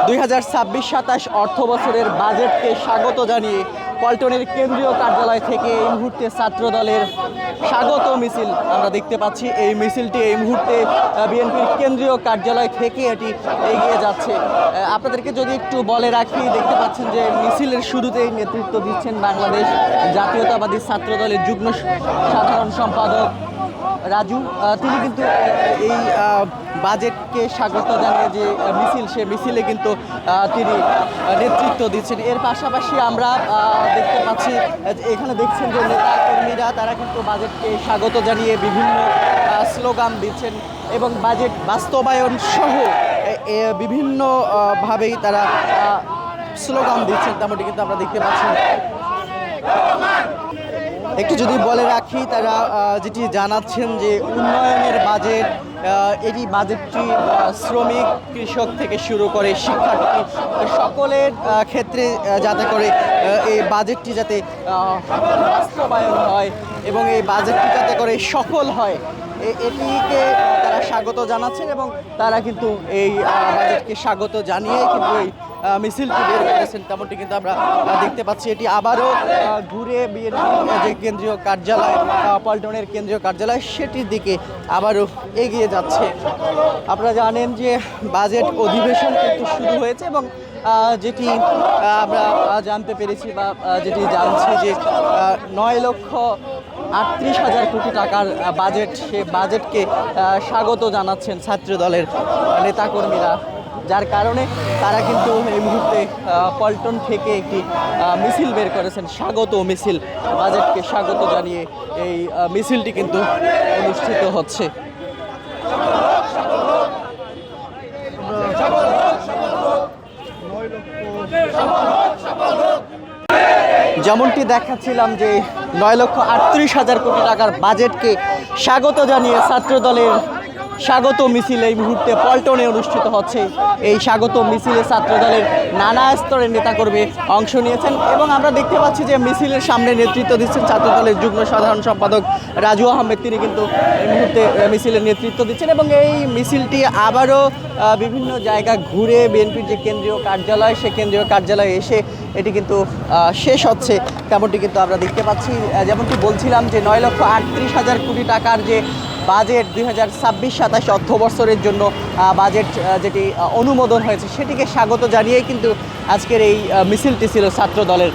2026-27 অর্থ বছরের বাজেটকে স্বাগত জানিয়ে পল্টনের কেন্দ্রীয় কার্যালয় থেকে এই মুহূর্তে ছাত্র দলের স্বাগত মিছিল আমরা দেখতে পাচ্ছি। এই মিছিলটি এই মুহূর্তে বিএনপির কেন্দ্রীয় কার্যালয় থেকে এটি এগিয়ে যাচ্ছে। আপনাদেরকে যদি একটু বলে রাখি, দেখতে পাচ্ছেন যে মিছিলের শুরুতেই নেতৃত্ব দিচ্ছেন বাংলাদেশ জাতীয়তাবাদী ছাত্র দলের যুগ্ম সাধারণ সম্পাদক রাজু। তিনি কিন্তু এই বাজেটকে স্বাগত জানিয়ে যে মিছিল, সে মিছিলে কিন্তু তিনি নেতৃত্ব দিচ্ছেন। এর পাশাপাশি আমরা দেখতে পাচ্ছি এখানে দেখছেন যে নেতা কর্মীরা তারা কিন্তু বাজেটকে স্বাগত জানিয়ে বিভিন্ন স্লোগান দিচ্ছেন এবং বাজেট বাস্তবায়ন সহ বিভিন্নভাবেই তারা স্লোগান দিচ্ছেন, তেমনটি কিন্তু আমরা দেখতে পাচ্ছি। একটু যদি বলে রাখি, তারা যেটি জানাচ্ছেন যে উন্নয়নের বাজেট, এটি বাজেটটি শ্রমিক, কৃষক থেকে শুরু করে শিক্ষার্থী সকলের ক্ষেত্রে যাতে করে এই বাজেটটি যাতে বাস্তবায়ন হয় এবং এই বাজেটটি যাতে করে সফল হয়, এটিকে তারা স্বাগত জানাচ্ছেন এবং তারা কিন্তু এই বাজেটকে স্বাগত জানিয়ে কিন্তু এই মিছিলটি বের করেছেন, তেমনটি কিন্তু আমরা দেখতে পাচ্ছি। এটি আবারও ঘুরে বিএনপির যে কেন্দ্রীয় কার্যালয়, পল্টনের কেন্দ্রীয় কার্যালয়, সেটির দিকে আবারও এগিয়ে যাচ্ছে। আপনারা জানেন যে বাজেট অধিবেশন কিন্তু শুরু হয়েছে এবং যেটি আমরা জানতে পেরেছি বা যেটি জানছি যে 9,38,000 কোটি টাকার বাজেট, সে বাজেটকে স্বাগত জানাচ্ছেন ছাত্র দলের নেতাকর্মীরা, যার কারণে তারা কিন্তু এই মুহূর্তে পল্টন থেকে একটি মিছিল বের করেছেন, স্বাগত মিছিল। বাজেটকে স্বাগত জানিয়ে এই মিছিলটি কিন্তু অনুষ্ঠিত হচ্ছে। যেমনটি দেখাচ্ছিলাম যে 9,38,000 কোটি টাকার বাজেটকে স্বাগত জানিয়ে ছাত্র দলের স্বাগত মিছিল এই মুহূর্তে পল্টনে অনুষ্ঠিত হচ্ছে। এই স্বাগত মিছিলে ছাত্র দলের নানা স্তরের নেতাকর্মী অংশ নিয়েছেন এবং আমরা দেখতে পাচ্ছি যে মিছিলের সামনে নেতৃত্ব দিচ্ছেন ছাত্র দলের যুগ্ম সাধারণ সম্পাদক রাজু আহমেদ। তিনি কিন্তু এই মুহূর্তে মিছিলের নেতৃত্ব দিচ্ছেন এবং এই মিছিলটি আবারও বিভিন্ন জায়গা ঘুরে বিএনপির যে কেন্দ্রীয় কার্যালয়, সে কেন্দ্রীয় কার্যালয়ে এসে এটি কিন্তু শেষ হচ্ছে, তেমনটি কিন্তু আমরা দেখতে পাচ্ছি। যেমনটি বলছিলাম যে 9,38,000 কোটি টাকার যে বাজেট 2026-27 অর্থ বছরের জন্য বাজেট যেটি অনুমোদন হয়েছে, সেটিকে স্বাগত জানিয়েই কিন্তু আজকের এই মিছিলটি ছিল ছাত্র দলের।